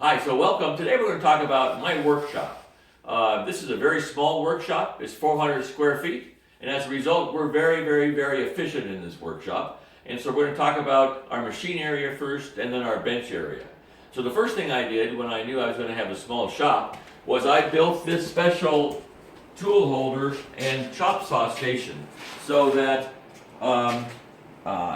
Hi, so welcome. Today we're going to talk about my workshop. This is a very small workshop. It's 400 square feet, and as a result, we're very efficient in this workshop. And so we're going to talk about our machine area first, and then our bench area. So the first thing I did when I knew I was going to have a small shop was I built this special tool holder and chop saw station so that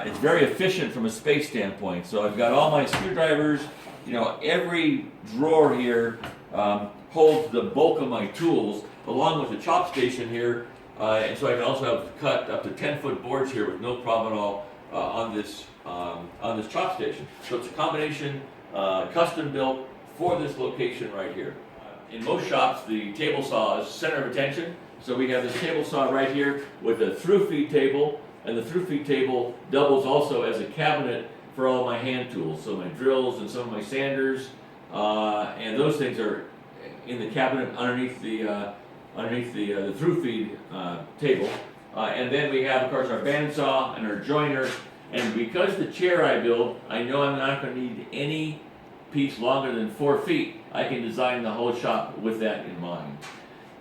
it's very efficient from a space standpoint. So I've got all my screwdrivers. You know, every drawer here holds the bulk of my tools, along with the chop station here, and so I can also have cut up to 10-foot boards here with no problem at all on this chop station. So it's a combination, custom built for this location right here. In most shops, the table saw is center of attention. So we have this table saw right here with a through feed table, and the through feed table doubles also as a cabinet for all my hand tools. So my drills and some of my sanders, and those things are in the cabinet underneath the through feed table. And then we have, of course, our bandsaw and our joiner. And because the chair I build, I know I'm not going to need any piece longer than 4 feet. I can design the whole shop with that in mind.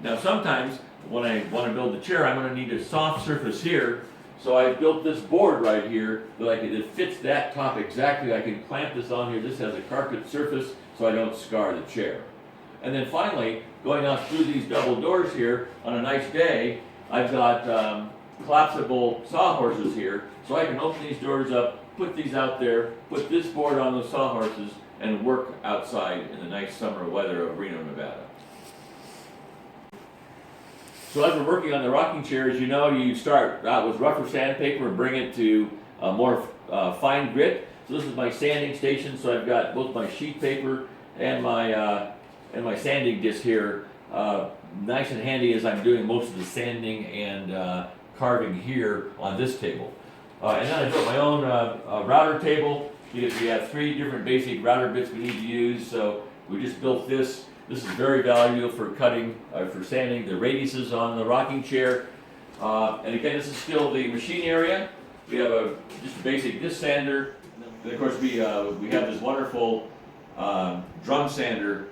Now sometimes when I want to build the chair, I'm going to need a soft surface here. So I built this board right here that it fits that top exactly. I can clamp this on here. This has a carpet surface so I don't scar the chair. And then finally, going out through these double doors here on a nice day, I've got collapsible sawhorses here. So I can open these doors up, put these out there, put this board on those sawhorses, and work outside in the nice summer weather of Reno, Nevada. So as we're working on the rocking chairs, you know, you start out with rougher sandpaper and bring it to a more fine grit. So this is my sanding station. So I've got both my sheet paper and my sanding disc here, nice and handy as I'm doing most of the sanding and carving here on this table. And then I built my own router table because we have 3 different basic router bits we need to use. So we just built this. This is very valuable for cutting, for sanding the radiuses on the rocking chair. And again, this is still the machine area. We have just a basic disc sander. And of course, we have this wonderful drum sander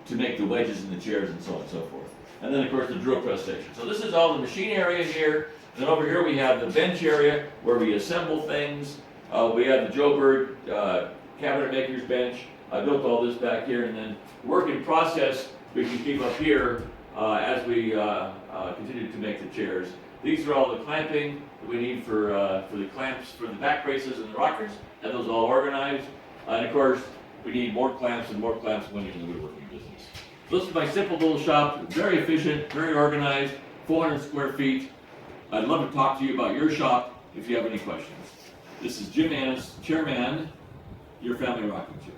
to make the wedges in the chairs and so on and so forth. And then of course the drill press station. So this is all the machine area here. And then over here we have the bench area where we assemble things. We have the Joe Bird cabinet maker's bench. I built all this back here, and then work in process we can keep up here as we continue to make the chairs. These are all the clamping that we need for the clamps for the back braces and the rockers. Have those all organized. And of course, we need more clamps and more clamps when you're in the woodworking business. So this is my simple little shop, very efficient, very organized, 400 square feet. I'd love to talk to you about your shop if you have any questions. This is Jim Annis, Chairman, Your Family Rocking Chair.